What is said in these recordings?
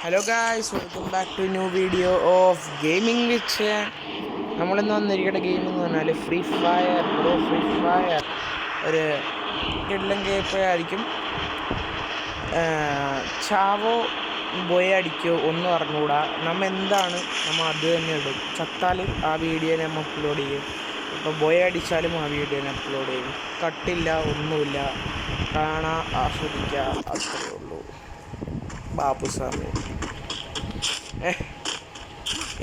Hello guys, welcome back to new video of gaming witch. നമ്മളിന്ന് വന്നിരിക്കുന്ന game എന്ന് പറഞ്ഞാൽ ഫ്രീ ഫയർ ഒരു കിഡ്ലൻ ഗെയിം ആയിരിക്കും. ചാവോ ബോയെ അടിക്കോ ഒന്നും അറിഞ്ഞുകൂടാ. എന്താണ് നമ്മൾ അത് തന്നെ ഇടും. ചത്താൽ ആ വീഡിയോ നമ്മൾ അപ്ലോഡ് ചെയ്യും. ഇപ്പോൾ ബോയെ അടിച്ചാലും ആ വീഡിയോ ഞാൻ അപ്ലോഡ് ചെയ്യും. കട്ടില്ല, ഒന്നുമില്ല, കാണാൻ ആസ്വദിക്കുക, അത്രയേ ഉള്ളൂ. ബാബു സാമി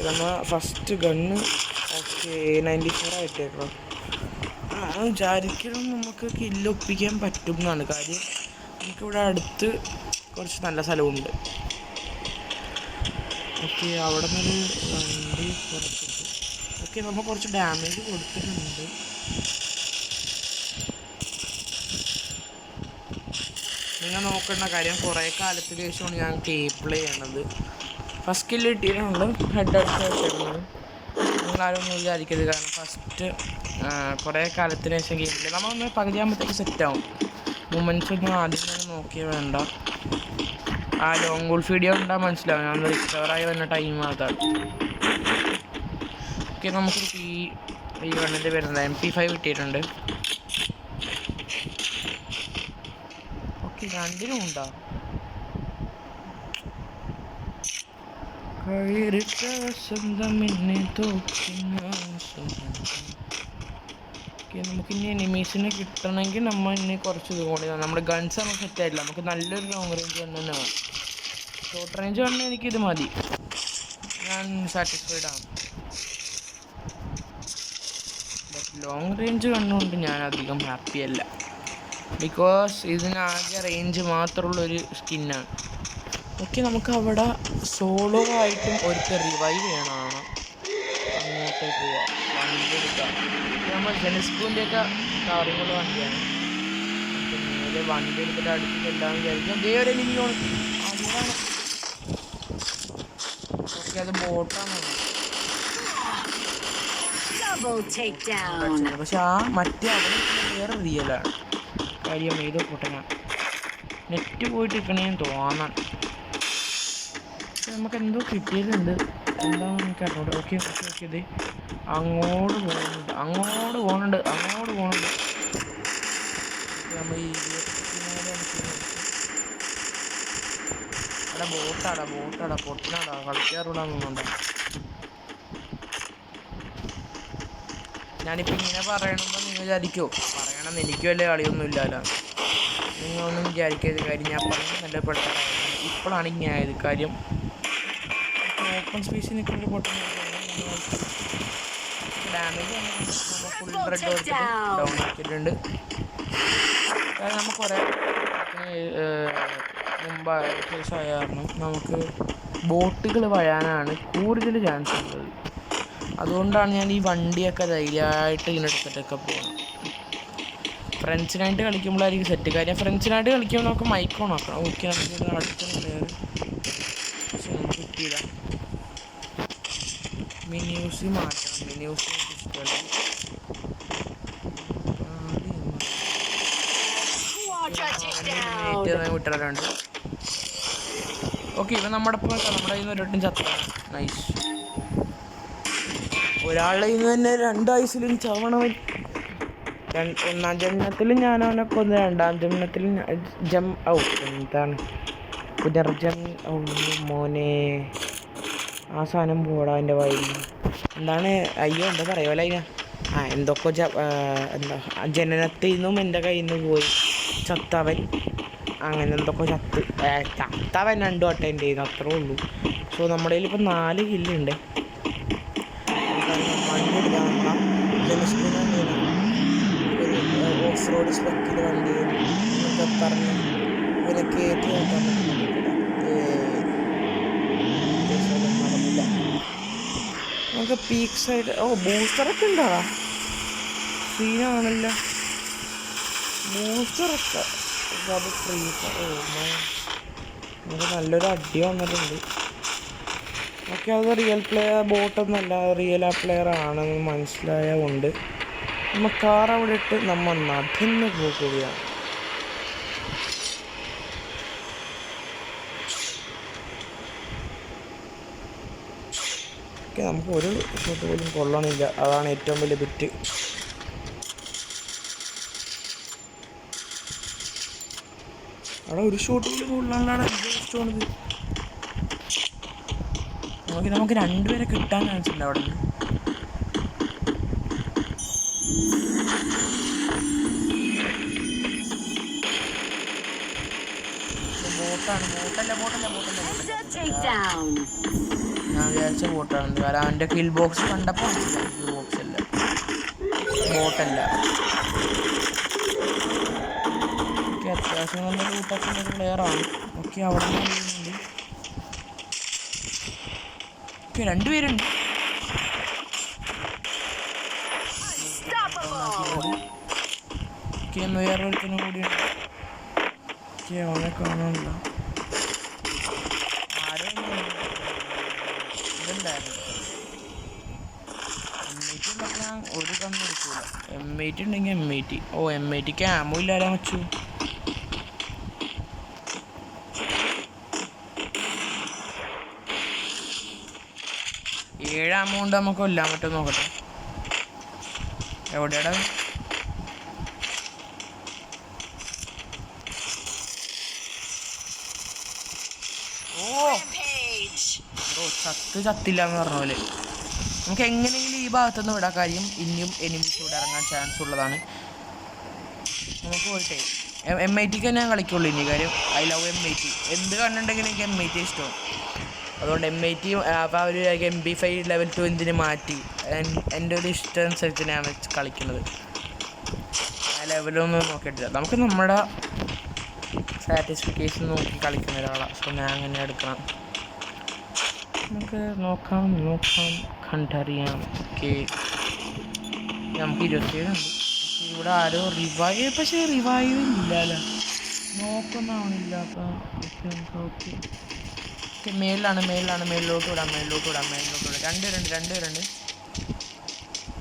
നമ്മൾ ഫസ്റ്റ് ഗണ്ണ് ഓക്കെ 94 ആയിട്ടേക്കണം. വിചാരിക്കണം നമുക്ക് കില്ലൊപ്പിക്കാൻ പറ്റും എന്നാണ് കാര്യം. നമുക്കിവിടെ അടുത്ത് കുറച്ച് നല്ല സ്ഥലമുണ്ട്. ഓക്കെ, അവിടെ നിന്നൊരു വണ്ടി പുറത്തിട്ട്. ഓക്കെ, നമ്മൾ കുറച്ച് ഡാമേജ് കൊടുത്തിട്ടുണ്ട്. നിങ്ങൾ നോക്കേണ്ട കാര്യം, കുറേ കാലത്തിന് ശേഷമാണ് ഞാൻ ഗെയിം പ്ലേ ചെയ്യണത്. ഫസ്റ്റ് കില്ല് കിട്ടിയിട്ടുണ്ട്, ഹെഡ് അടിച്ചിട്ടുണ്ട്. നിങ്ങളാരൊന്നും വിചാരിക്കരുത്, കാരണം ഫസ്റ്റ് കുറേ കാലത്തിന് ശേഷം ഗെയിം പ്ലേ. നമ്മളൊന്ന് പകുതിയാകുമ്പോഴത്തേക്ക് സെറ്റാവും. മൂമെൻറ്റ്സ് ഒന്നും ആദ്യം തന്നെ നോക്കിയേ വേണ്ട. ആ ലോങ് ഗോൾ വീഡിയോ ഉണ്ടാ മനസ്സിലാവും. ഞാൻ റിക്കവറായി വന്ന ടൈം അതാണ്. ഓക്കെ, നമുക്കൊരു ഈ ഗണ്ണിൻ്റെ വരുന്നത് MP5 കിട്ടിയിട്ടുണ്ട്. ഓക്കെ, രണ്ടിനും ഉണ്ടോ? നമുക്കിനി എനിമീസിനെ കിട്ടണമെങ്കിൽ നമ്മൾ ഇനി കുറച്ച് ഇതുകൊണ്ട് നമ്മുടെ ഗൺസ് നമുക്ക് സെറ്റായിട്ടില്ല. നമുക്ക് നല്ലൊരു ലോങ് റേഞ്ച് ഗണ്ണ് തന്നെ വേണം. ഷോർട്ട് റേഞ്ച് ഗണ്ണ് എനിക്കിത് മതി, ഞാൻ സാറ്റിസ്ഫൈഡ് ആണ്. ബട്ട് ലോങ് റേഞ്ച് ഗണ്ണുകൊണ്ട് ഞാൻ അധികം ഹാപ്പിയല്ല. ബിക്കോസ് ഇതിനാകെ റേഞ്ച് മാത്രമുള്ളൊരു സ്കിന്നാണ്. ഓക്കെ, നമുക്ക് അവിടെ സോളോ ആയിട്ടും ഒരുത്തർ റിവൈവ് ചെയ്യണമാണ്. അങ്ങോട്ടേക്ക് പോവാം, വണ്ടി എടുക്കാം. നമ്മൾ ജനസ്കൂളിൻ്റെയൊക്കെ കവറിങ്ങുള്ള വണ്ടിയാണ്. നേരെ വണ്ടി എടുത്തിട്ട് അടുത്ത് എല്ലാം വിചാരിക്കും. വേറെ എനിക്കാണ് അതിനാണ്. ഓക്കെ, അത് ബോട്ടാണ്. പക്ഷെ ആ മറ്റേ അവിടെ വേറെ റിയലാണ് കാര്യം. ഏതോ പൊട്ടനാണ്. നെറ്റ് പോയിട്ട് ഇരിക്കണേന്ന് തോന്നാൻ. നമുക്ക് എന്തോ കിട്ടിയതുണ്ട്, എന്താണെന്ന് എനിക്ക് അറിഞ്ഞൂടെ. ഓക്കെ, ഇത് അങ്ങോട്ട് പോകുന്നുണ്ട്. നമ്മൾ ഈ 24 ബോട്ടാടാ പൊട്ടനാടാ, കളിക്കാറുള്ളതൊന്നുണ്ടോ. ഞാനിപ്പോൾ ഇങ്ങനെ പറയണമെന്ന് നിങ്ങൾ വിചാരിക്കുമോ? പറയണമെന്ന് എനിക്ക് വലിയ കളിയൊന്നും ഇല്ലല്ലോ. നിങ്ങളൊന്നും വിചാരിക്കരുത് കാര്യം. ഞാൻ പറഞ്ഞത് നല്ല പെട്ടെന്നായിരുന്നു. ഇപ്പോഴാണ് ഇങ്ങനെ ആയത് കാര്യം. ഓപ്പൺ സ്പേസിൽ നിൽക്കുന്ന പൊട്ടൻ ഡാമേജ് ഫുൾ റെഡ് കൊടുത്തിട്ട് ഡൗൺ ആക്കിയിട്ടുണ്ട്. കാരണം നമുക്ക് കുറേ മുമ്പ് കേസായ കാരണം നമുക്ക് ബോട്ടുകൾ വഴാനാണ് കൂടുതൽ ചാൻസ് ഉള്ളത്. അതുകൊണ്ടാണ് ഞാൻ ഈ വണ്ടിയൊക്കെ ധൈര്യമായിട്ട് ഇങ്ങനെ എടുത്തിട്ടൊക്കെ പോകുന്നത്. ഫ്രണ്ട്സിനായിട്ട് കളിക്കുമ്പോഴായിരിക്കും സെറ്റ് കാര്യം. ഫ്രണ്ട്സിനായിട്ട് കളിക്കുമ്പോൾ നമുക്ക് മൈക്കോ നോക്കണം. ഓക്കെ, നമുക്ക് അടുത്ത പ്ലെയർ പക്ഷെ നമുക്ക് കിട്ടിയില്ല. മിനിയൂസി മാറ്റണം. മിനിയൂസി എനിക്ക് ഇഷ്ടമല്ല. വിട്ടിട്ടുണ്ട്. ഓക്കെ, ഇവൻ നമ്മുടെ കയ്യിൽ നിന്ന് ഒരിട്ടും ചത്താണ്. നൈസ്. ഒരാളുടെ കയ്യിൽ നിന്ന് തന്നെ 2 ഐസിലും ചവണവൻ. ഒന്നാം ജന്മത്തിലും ഞാൻ അവനെ കൊന്ന്, രണ്ടാം ജന്മത്തിൽ എന്താണ് പുനർജം മോനെ. ആ സാധനം പോടാ എൻ്റെ വയലിൽ. എന്താണ് അയ്യോ എന്താ പറയുമല്ലോ അതിന്. എന്തൊക്കെ എന്താ ജനനത്തിൽ നിന്നും എൻ്റെ കയ്യിൽ നിന്ന് പോയി ചത്തവൻ. അങ്ങനെ എന്തൊക്കെ ചത്തവൻ 2 വട്ടം എൻ്റെ കയ്യിൽ നിന്ന്, അത്രേ ഉള്ളൂ. സോ നമ്മുടെ കയ്യിൽ ഇപ്പം 4 കില്ലുണ്ട്. വണ്ടി എടുക്കാൻ നമ്മളാ ജനസ്കൂളിൽ ഒരു ഓഫ് റോഡ് സ്പെക്കിൽ വണ്ടി എന്നൊക്കെ പറഞ്ഞ് ഇവനെ കയറ്റി നോക്കാൻ പറ്റുന്നില്ല. നടന്നില്ല. നമുക്ക് പീക്ക് സൈഡ് ബൂസ്റ്ററൊക്കെ ഉണ്ടോ? സീനാണല്ലോ ബൂസ്റ്ററൊക്കെ. അത് ഫ്രീ. നമുക്ക് നല്ലൊരു അടി വന്നിട്ടുണ്ട്. ഓക്കെ, അത് റിയൽ പ്ലെയർ ബോട്ടൊന്നുമല്ല, റിയൽ ആ പ്ലെയർ ആണെന്ന് മനസ്സിലായ കൊണ്ട് നമ്മൾ കാർ അവിടെ ഇട്ട് നമ്മൾ നടന്നു പോകുകയാണ്. ഓക്കെ, നമുക്ക് ഒരു ഷോട്ട് പോലും കൊള്ളണില്ല, അതാണ് ഏറ്റവും വലിയ ബിറ്റ്. അവിടെ ഒരു ഷോട്ട് പോലും കൊള്ളാനാണ് ഇഷ്ടമാണിത്. നമുക്ക് രണ്ടുപേരെ കിട്ടാൻ ചാൻസ് ഉണ്ട് അവിടെ നിന്ന്. ഞാൻ വിചാരിച്ച ബോട്ടാണെന്ന്, കാരണം അവൻ്റെ കിൽ ബോക്സ് കണ്ടപ്പോൾ കിൽ ബോക്സ് അല്ല, ബോട്ടല്ല. ഓക്കെ, അത്യാവശ്യം നല്ല ലൂട്ടൊക്കെ ഉള്ള പ്ലെയറാണ്. ഓക്കെ, അവിടെ നിന്ന് ഓക്കെ, രണ്ടുപേരുണ്ട്. ഓക്കെ, ഒന്ന് വേറെ ഒരുത്തനും കൂടിയുണ്ട്. ഓക്കെ, അവനെ കാണാനില്ല. ഒരു കണ്ണ് എടുക്കൂല. M80 ഉണ്ടെങ്കിൽ M80. M80ക്ക് ആമോ ഇല്ലാതെ വെച്ചു. 7 ആമോ കൊണ്ട് നമുക്ക് കൊല്ലാൻ പറ്റുമോ നോക്കട്ടെ. എവിടെയാടാ? ചത്തില്ല എന്ന് പറഞ്ഞ പോലെ. നമുക്ക് എങ്ങനെയെങ്കിലും ഈ ഭാഗത്തുനിന്ന് വിടാൻ കാര്യം ഇനിയും എനിമീസ് ഇവിടെ ഇറങ്ങാൻ ചാൻസ് ഉള്ളതാണ്. നമുക്ക് പോയിട്ടേ M80ക്ക് ഞാൻ കളിക്കുള്ളൂ ഇനി, കാര്യം ഐ ലവ് M80. എന്ത് കണ്ടിട്ടുണ്ടെങ്കിലും എനിക്ക് M80 ഇഷ്ടമാണ്. അതുകൊണ്ട് M80 അപ്പോൾ അവർ MP5 ലെവൽ 2 എന്തിന് മാറ്റി, എൻ്റെ ഒരു ഇഷ്ടം അനുസരിച്ച് ഞാൻ കളിക്കുന്നത്. ആ ലെവലൊന്നും നോക്കിയിട്ടില്ല. നമുക്ക് നമ്മുടെ സാറ്റിസ്ഫിക്കേഷൻ നോക്കി കളിക്കുന്ന ഒരാളാണ്. സോ ഞാൻ അങ്ങനെ എടുക്കണം. നമുക്ക് നോക്കാം കണ്ടറിയാം. ഓക്കെ, നമുക്ക് 27 ഉണ്ട്. ഇവിടെ ആരോ റിവൈവ്, പക്ഷേ റിവൈവ് ഇല്ലല്ലോ, നോക്കുന്നാവണില്ല. അപ്പോൾ ഓക്കെ മേളിലാണ്, മേളിലോട്ട് വിടാം. രണ്ടുപേരുണ്ട്.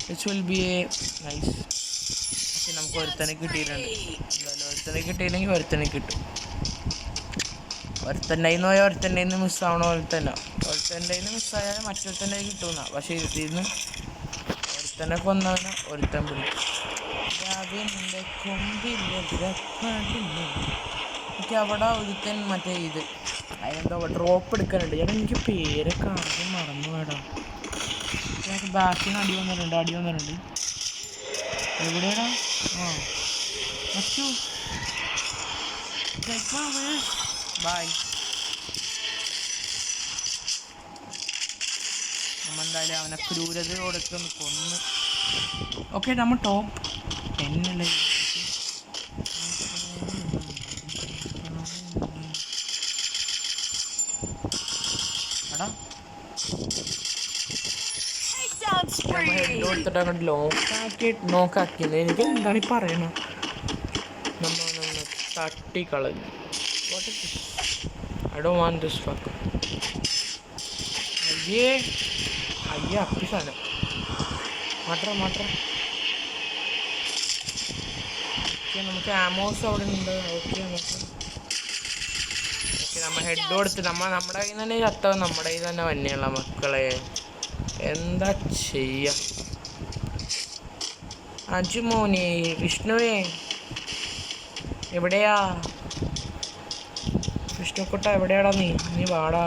Which will be a nice. Okay, നമുക്ക് ഒരുത്തനെ കിട്ടിയിട്ടുണ്ട്. എന്തായാലും ഒരുത്തനെ കിട്ടിയില്ലെങ്കിൽ ഒരുത്തനെ കിട്ടും. ഒരുത്തൻ്റെ നിന്ന് പോയാൽ ഒരുത്തൻ്റെ നിന്ന് മിസ്സാവണ പോലെ തന്നെ. ഒരുത്തൻ്റെ നിന്ന് മിസ്സായാലും മറ്റൊരുത്തൻ്റെ കിട്ടുന്ന. പക്ഷേ ഇതിന്ന് ഒരുത്തനെ കൊന്നവനെ ഒരുത്തൻ പിടിക്കും. എനിക്ക് അവിടെ ഒരുത്തൻ മറ്റേ ഇത് അതിനെന്തോ ഡ്രോപ്പ് എടുക്കാനുണ്ട്. ചേട്ടാ എനിക്ക് പേരൊക്കെ ആദ്യം മറന്നു വേടാ. എനിക്ക് ബാക്കിൽ നിന്ന് അടി വന്നിട്ടുണ്ട്. എവിടെയാടാ? ബൈ. നമ്മളെന്തായാലും അവനെ ക്രൂരതയോടൊക്കെ കൊന്ന്. ഓക്കെ, നമ്മൾ ടോപ്പ് 10 അല്ലേ. എടാ എടുത്തിട്ട് അങ്ങോട്ട് നോക്കാക്കിയത്. എനിക്ക് എന്താണ് ഈ പറയണത്? നമ്മളൊന്ന് തട്ടിക്കളഞ്ഞു. I don't want this fuck. അയ്യേ അപ്പി സാധനം മാറ്റം. ഓക്കെ, നമുക്ക് ആമോസ് അവിടെ ഉണ്ട്. ഓക്കെ, നമ്മൾ ഹെഡ് കൊടുത്ത് നമ്മുടെ കയ്യിൽ നിന്ന് തന്നെ ചത്തവൻ നമ്മുടെ കയ്യിൽ തന്നെ വന്നെയുള്ള മക്കളെ. എന്താ ചെയ്യാ? അജുമോനെ, വിഷ്ണുവേ എവിടെയാ? വിഷ്ണുക്കുട്ട എവിടെയാടാ? നീ വാടാ.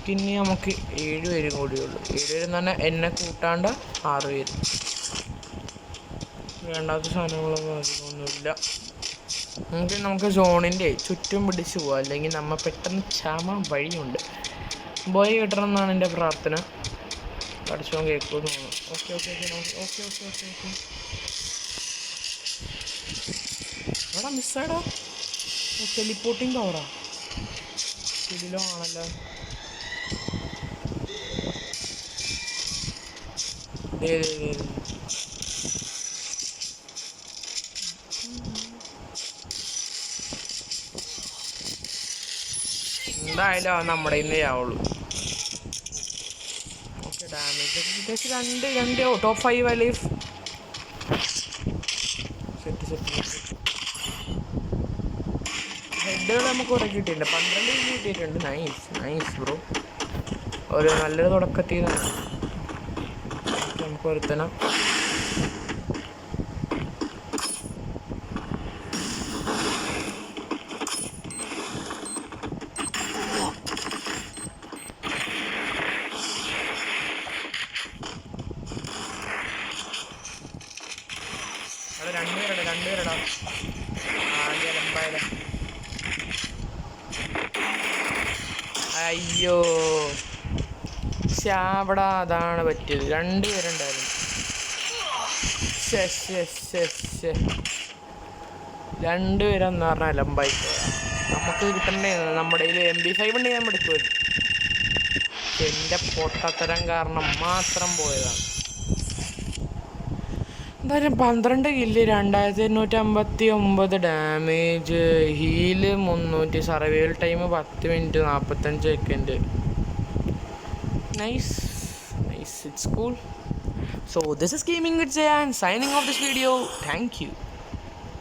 പിന്നെ നമുക്ക് 7 പേരും കൂടിയുള്ളൂ. 7 പേരെന്ന് പറഞ്ഞാൽ എന്നെ കൂട്ടാണ്ട് 6 പേര്. വേണ്ടാത്ത സാധനങ്ങളൊന്നും അധികമൊന്നുമില്ല. നമുക്ക് സോണിൻ്റെ ചുറ്റും പിടിച്ച് പോവാം, അല്ലെങ്കിൽ നമ്മൾ പെട്ടെന്ന് ചാമാൻ വഴിയുണ്ട്. ബോയ് കിട്ടണം എന്നാണ് എൻ്റെ പ്രാർത്ഥന. പഠിച്ചോൻ കേൾക്കുമെന്ന് തോന്നുന്നു. ഓക്കെ എടാ മിസ്സാടാ. ടെലിപ്പോർട്ടിങ് പവറാ ഇതിലോ ആണല്ലോ. എന്തായാലും നമ്മുടെ ഇന്നേ ആവുള്ളൂ. ഓക്കെ, ഡാമേജ് രണ്ട് ടോപ്പ് 5 അല്ലേ. സെറ്റ് ഹെഡുകൾ നമുക്ക് കുറെ കിട്ടിയിട്ടുണ്ട്. 12 കില്ല് കിട്ടിയിട്ടുണ്ട്. Nice nice bro. ഒരു നല്ലൊരു തുടക്കത്തിൽ നിന്നാണ്. നമുക്ക് ഒരുത്തനം രണ്ടുപേരടാ ആദ്യം. അയ്യോ അവിടെ അതാണ് പറ്റിയത്. രണ്ടുപേരുണ്ടായിരുന്നു. രണ്ടുപേരെന്ന് പറഞ്ഞാൽ അലമ്പായി പോയാ. നമുക്ക് കിട്ടണ്ടേ നമ്മുടെ കയ്യിൽ MP5 ഉണ്ടെങ്കിൽ ഞാൻ എടുക്കുമായിരുന്നു. എൻ്റെ പൊട്ടത്തരം കാരണം മാത്രം പോയതാണ്. എന്തായാലും 12 kill, 2859 damage, heal 300, survival time 10 minute 45 second. Nice, it's cool. So this is Gaming with Zayan signing off this video. Thank you.